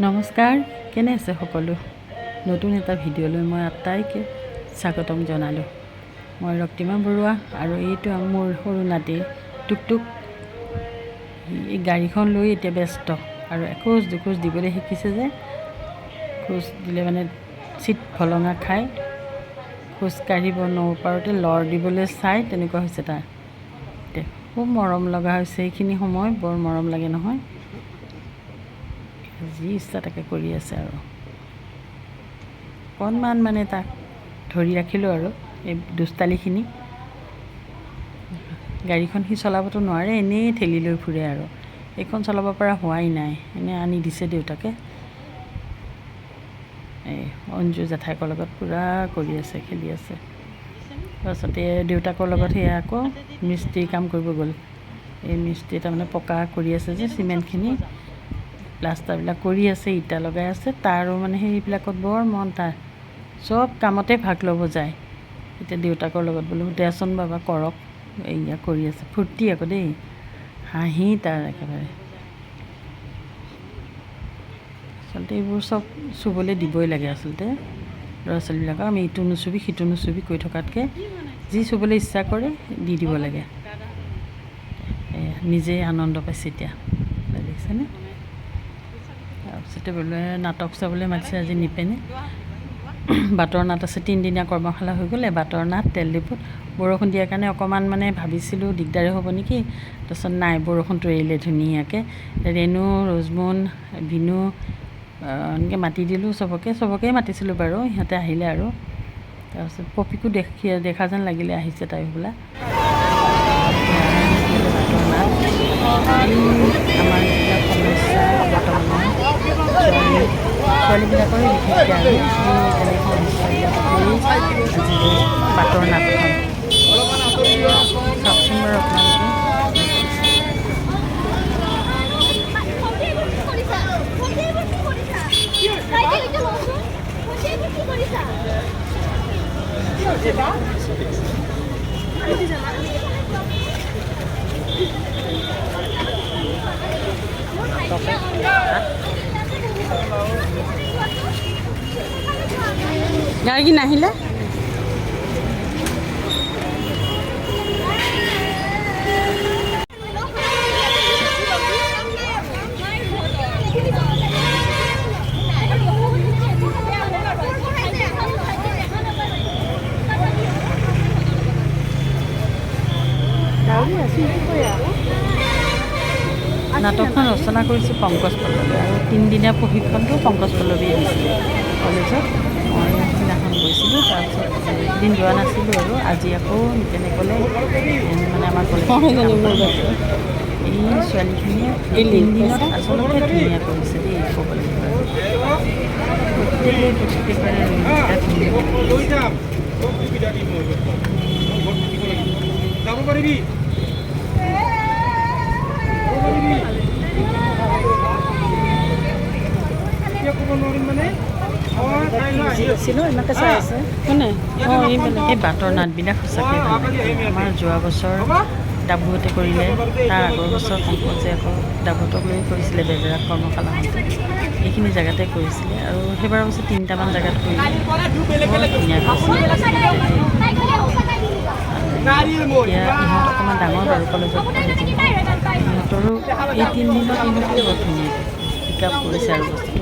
নমস্কাৰ, কেনে আছে সকলো? নতুন এটা ভিডিঅ'লৈ মই আটাইকে স্বাগতম জনালোঁ। মই ৰক্তিমা বৰুৱা আৰু এইটো মোৰ সৰু নাতি টুকটুক। এই গাড়ীখন লৈ এতিয়া ব্যস্ত আৰু এখোজ দুখোজ দিবলৈ শিকিছে যে খোজ দিলে মানে চিট ভলঙা খাই খোজ কাঢ়িব নপাৰোঁতে লৰ দিবলৈ চাই তেনেকুৱা হৈছে তাৰ। খুব মৰম লগা হৈছে, এইখিনি সময় বৰ মৰম লাগে নহয়। যি ইচ্ছা তাকে কৰি আছে আৰু অকণমান মানে তাক ধৰি ৰাখিলোঁ আৰু এই দুষ্টালিখিনি। গাড়ীখন সি চলাবতো নোৱাৰে, এনেই ঠেলি লৈ ফুৰে আৰু এইখন চলাব পৰা হোৱাই নাই, এনেই আনি দিছে দেউতাকে। এই অঞ্জু জেঠাইকৰ লগত পূৰা কৰি আছে, খেলি আছে। তাৰপাছতে দেউতাকৰ লগত সেয়া আকৌ মিস্ত্ৰী কাম কৰিব গ'ল। এই মিস্ত্ৰী তাৰমানে পকা কৰি আছে যে চিমেণ্টখিনি, প্লাষ্টাৰবিলাক কৰি আছে, ইটা লগাই আছে। তাৰো মানে সেইবিলাকত বৰ মন তাৰ, চব কামতে ভাগ ল'ব যায়। এতিয়া দেউতাকৰ লগত বোলো দেচোন বাবা কৰক, এয়া কৰি আছে। ফূৰ্তি আকৌ দেই, হাঁহি তাৰ একেবাৰে। আচলতে এইবোৰ চব চুবলৈ দিবই লাগে আচলতে ল'ৰা ছোৱালীবিলাকক। আমি ইটো নুচুবি সিটো নুচুবি কৈ থকাতকৈ যি চুবলৈ ইচ্ছা কৰে দি দিব লাগে। নিজেই আনন্দ পাইছে এতিয়া, দেখিছেনে? তাৰপিছতে বোলে নাটক চাবলৈ মাতিছে আজি নিপেনে। বাটৰ নাট আছে, 3দিনীয়া কৰ্মশালা হৈ গ'লে বাটৰ নাট তেলডিপুত। বৰষুণ দিয়াৰ কাৰণে অকণমান মানে ভাবিছিলোঁ দিগদাৰে হ'ব নেকি, তাৰপিছত নাই, বৰষুণটো এৰিলে ধুনীয়াকৈ। ৰেণু, ৰজমুন, বিনু এনেকৈ মাতি দিলোঁ চবকেই মাতিছিলোঁ বাৰু, সিহঁতে আহিলে আৰু। তাৰপিছত পপিকো দেখা যেন লাগিলে, আহিছে তাই বোলা। আমাৰ যিবিলাক সমস্যা বৰ্তমানৰ ছোৱালীবিলাকৰে বিশেষকৈ আৰু তেনে সমস্যাবিলাকক লৈ আজি বাটৰ নাটখন চাওকচোন বাৰু আপোনালোকে। গাড়ী কি নাহিলে? নাটকখন ৰচনা কৰিছোঁ পংকজ পল্লৱী, আৰু 3দিনীয়া প্ৰশিক্ষণটো পংকজ পল্লৱীয়ে দিছিলে কলেজত। মই সেইদিনাখন গৈছিলোঁ, তাৰপিছত এদিন যোৱা নাছিলোঁ আৰু আজি আকৌ তেনেকলে মানে আমাৰ কলেজত এই ছোৱালীখিনিয়ে এই 3দিনত আচলতে ধুনীয়া কৰিছে দেই, ক'ব লাগিব। প্ৰত্যেকবাৰে যাব পাৰিবি। এই বাটৰ নাটবিলাক সঁচাকৈ ভাল লাগে। আমাৰ যোৱা বছৰ ডাবুহঁতে কৰিলে, তাৰ আগৰ বছৰ পংকজে আকৌ ডাবুহঁতক লৈ কৰিছিলে বেজেৰাত কৰ্মশালাখনতে, এইখিনি জেগাতে কৰিছিলে। আৰু সেইবাৰ অৱশ্যে 3টামান জেগাত কৰিলে, বৰ ধুনীয়া কৰিছিলে। এতিয়া ইহঁত অকণমান ডাঙৰ বাৰু, কলেজত পঢ়ে যে, ইহঁতৰো এই 3দিনত ইহঁতেও বৰ ধুনীয়াকৈ পিক আপ কৰিছে আৰু বস্তুটো।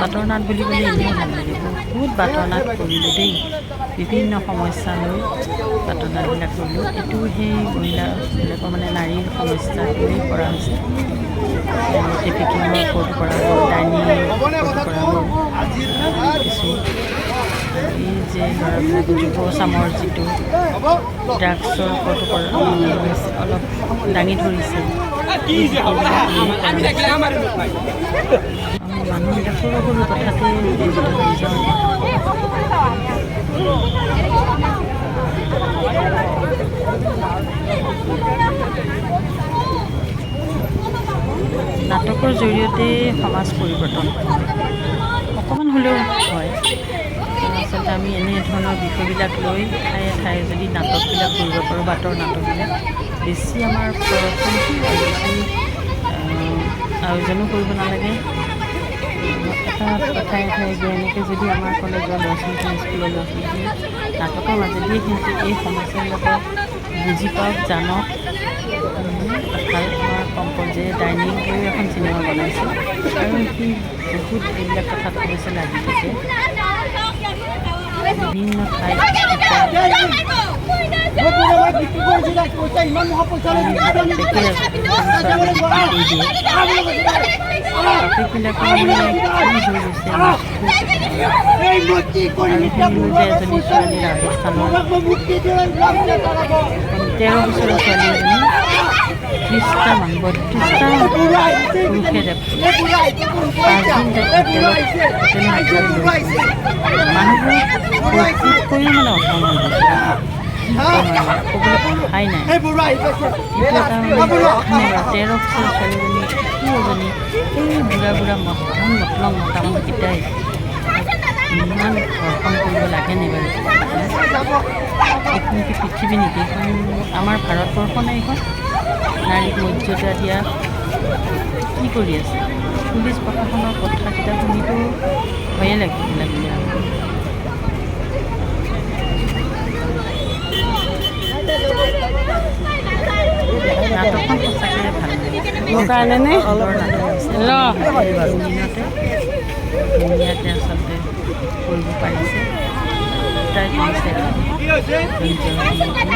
বাটৰ নাট বুলি ক'লে এনেও ভাল লাগে, বহুত বাটৰ নাট কৰিলোঁ দেই, বিভিন্ন সমস্যা লৈ বাটৰ নাটবিলাক কৰিলোঁ। এইটো সেই মহিলাবিলাকৰ মানে নাৰীৰ সমস্যা লৈ কৰা হৈছে। ট্ৰেফিকিঙৰ ওপৰত কৰা হ'ল, ডাইনিং ওপৰত কৰা হ'ল, কিছু এই যে ল'ৰাবিলাক যুৱচামৰ যিটো ড্ৰাগছৰ ওপৰতো অলপ দাঙি ধৰিছে। মানুহবিলাক সৰু সৰু কথাতে নাটকৰ জৰিয়তে সমাজ পৰিৱৰ্তন অকণমান হ'লেও হয়। আচলতে আমি এনেধৰণৰ বিষয়বিলাক লৈ ঠায়ে ঠায়ে যদি নাটকবিলাক কৰিব পাৰোঁ, বাটৰ নাটকবিলাক বেছি আমাৰ খৰচ বেছি আয়োজনো কৰিব নালাগে, ৰাস্তাত ঠায়ে ঠায়ে গৈ এনেকৈ যদি আমাৰ কলেজৰ ল'ৰা ছোৱালী স্কুলৰ ল'ৰা ছোৱালীখিনি নাটকৰ মাজেদি সিহঁতে এই সমস্যাবিলাকক বুজি পাওক জানক ভাল আমাৰ কম্প'জে ডাইনিং কৰি এখন চিনেমা বনাইছে আৰু সি বহুত এইবিলাক কথাত অৱশ্যে লাগি থাকে বিভিন্ন ঠাইত এজনী ছোৱালী ৰাজস্থানৰ 13 বছৰৰ ছোৱালী এজনী 30টা মান 32টা পুৰুষে দেখোঁ 5 দিন মানুহবোৰ প্ৰস্তুত কৰি মানে অসম হৈ গৈছে ক'বলৈ ভাষাই নাই এইটো এটা 13 বছৰৰ ছোৱালীজনী এজনী এই বুঢ়া বুঢ়া মতলং মতামতকেইটাই ইমান ঘৰখন কৰিব লাগে নি বাৰু এইখন কি পৃথিৱী নেকি এইখন আমাৰ ভাৰতবৰ্ষ নে এইখন নাৰীক মৰ্যাদা দিয়া কি কৰি আছে পুলিচ প্ৰশাসনৰ কথাকেইটা শুনিতো ভয়ে লাগিলে নাটকখন সঁচাকৈ ভাল লাগে কাৰণেনে দিনতে ধুনীয়াকৈ আচলতে কৰিব পাৰিছে তাই কৰিছে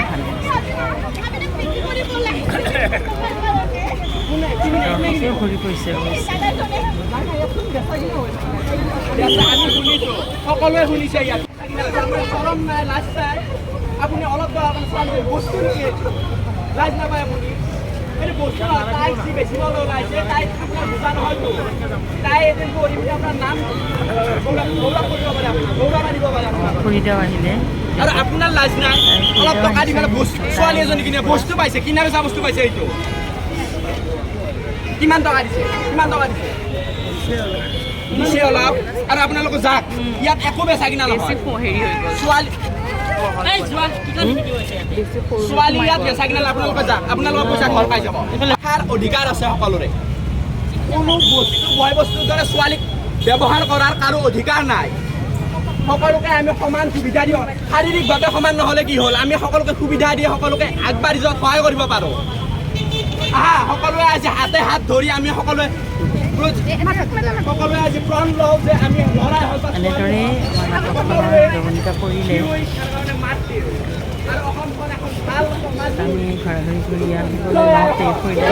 ভাল লাগিছে ভৰি পৰিছে সকলোৱে শুনিছে ইয়াত চৰম নাই লাজ চাই আপুনি অলপ বস্তু লাজ নাপায় আপুনি এইটো বস্তু তাইক যি বেচিবলৈ ওলাইছে তাইক আপোনাৰ বুজা নহয়তো তাই এদিন কৰি আপোনাৰ নাম গৌৰৱ কৰিব পাৰে আপোনাৰ গৌৰৱ আনিব পাৰে ফুৰিদাও আহিলে আৰু আপোনাৰ লাজ নাই অলপ টকা দি পেলাই বস্তু ছোৱালী এজনী কিনে বস্তু পাইছে কিনা বেচা বস্তু পাইছে এইটো কিমান টকা দিছে দিছে অলপ আৰু আপোনালোকে যাক ইয়াত একো বেচা কিনা নহয় ছোৱালী ইয়াত বেচা কিনা আপোনালোকে যাক আপোনালোকৰ পইচা ঘৰ পাই যাব অধিকাৰ আছে সকলোৰে কোনো বস্তু বয় বস্তুৰ দৰে ছোৱালীক ব্যৱহাৰ কৰাৰ কাৰো অধিকাৰ নাই সকলোকে আমি সমান সুবিধা দিওঁ শাৰীৰিকভাৱে সমান নহ'লে কি হ'ল আমি সকলোকে সুবিধা দি সকলোকে আগবাঢ়ি যোৱাত সহায় কৰিব পাৰোঁ সকলোৱে আজি হাতে হাত ধৰি আমি সকলোৱে আজি প্ৰাণ লওঁ যে আমি লৰাই এনেদৰে আমাৰ জৱনিকা পৰিলে আমি ঘৰা ঘৰি ঘূৰি আহিবলৈ লওঁতে ফুৰিলে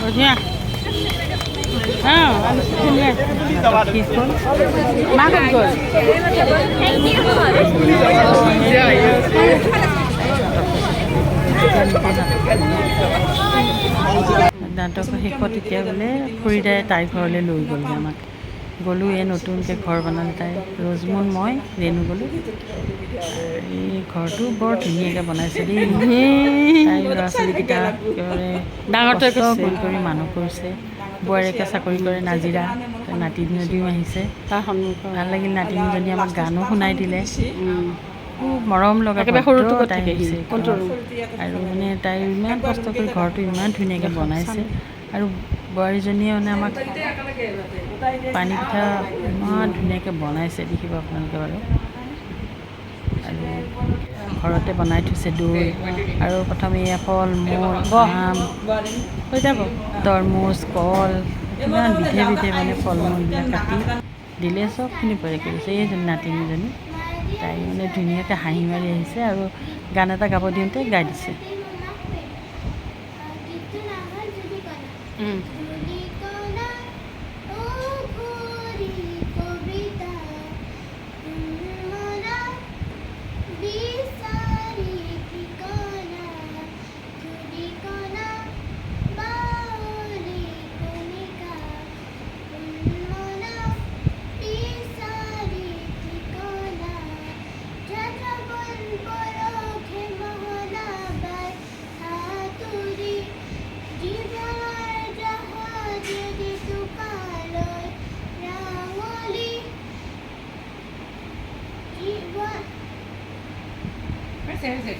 বঢ়িয়া মাকত গ'ল নাটকৰ শেষত এতিয়া বোলে ফুৰিদাই তাইৰ ঘৰলৈ লৈ গ'লগৈ আমাক গ'লোঁ এই নতুনকৈ ঘৰ বনালে তাই ৰজমুন মই ৰেণু গ'লোঁ এই ঘৰটো বৰ ধুনীয়াকৈ বনাইছে দেই তাই ল'ৰা ছোৱালীকেইটা একেবাৰে ডাঙৰটো কৰি মানুহ কৰিছে বোৱাৰীকে চাকৰি কৰে নাজিৰা নাতিনীজনীও আহিছে তাৰ সন্মুখত ভাল লাগিল নাতিনীজনী আমাক গানো শুনাই দিলে খুব মৰম লগা সৰুটো তাই আহিছে আৰু মানে তাই ইমান কষ্ট কৰি ঘৰটো ইমান ধুনীয়াকৈ বনাইছে আৰু বোৱাৰীজনীয়ে মানে আমাক পানী পিঠা ইমান ধুনীয়াকৈ বনাইছে দেখিব আপোনালোকে বাৰু আৰু ঘৰতে বনাই থৈছে দৈ আৰু প্ৰথমে এয়া ফল মূল আম হৈ যাব তৰমুজ কল কিমান বিধে বিধে মানে ফল মূলবিলাক কাটি দিলে চবখিনি পৰে কৰিছে এইজনী নাতিনীজনী তাই মানে ধুনীয়াকৈ হাঁহি মাৰি আহিছে আৰু গান এটা গাব দিওঁতে গাই দিছে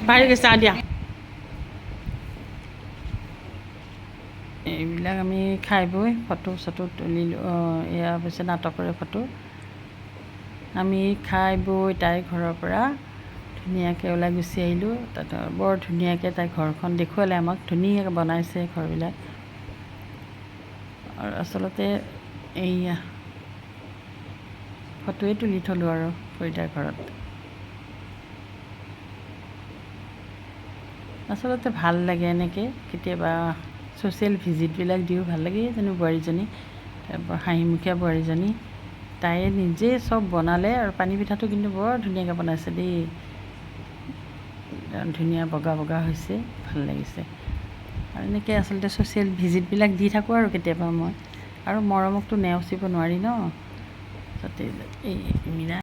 পাৰি গৈছে দিয়া এইবিলাক আমি খাই বৈ ফটো চটো তুলিলোঁ। এয়া অৱশ্যে নাটকৰে ফটো। আমি খাই বৈ তাইৰ ঘৰৰ পৰা ধুনীয়াকৈ ওলাই গুচি আহিলোঁ। তাত বৰ ধুনীয়াকৈ তাই ঘৰখন দেখুৱালে আমাক, ধুনীয়াকৈ বনাইছে ঘৰবিলাক। আৰু আচলতে এইয়া ফটোৱে তুলি থ'লোঁ আৰু ফৰিদাৰ ঘৰত। আচলতে ভাল লাগে এনেকৈ কেতিয়াবা ছ'চিয়েল ভিজিটবিলাক দিও ভাল লাগে। জানো বোৱাৰীজনী হাঁহিমুখীয়া বোৱাৰীজনী, তাইয়ে নিজে চব বনালে। আৰু পানী পিঠাটো কিন্তু বৰ ধুনীয়াকৈ বনাইছে দেই, ধুনীয়া বগা বগা হৈছে, ভাল লাগিছে। আৰু এনেকৈ আচলতে ছ'চিয়েল ভিজিটবিলাক দি থাকোঁ আৰু কেতিয়াবা মই। আৰু মৰমকতো নেওচিব নোৱাৰি ন, তাতে এই মীৰা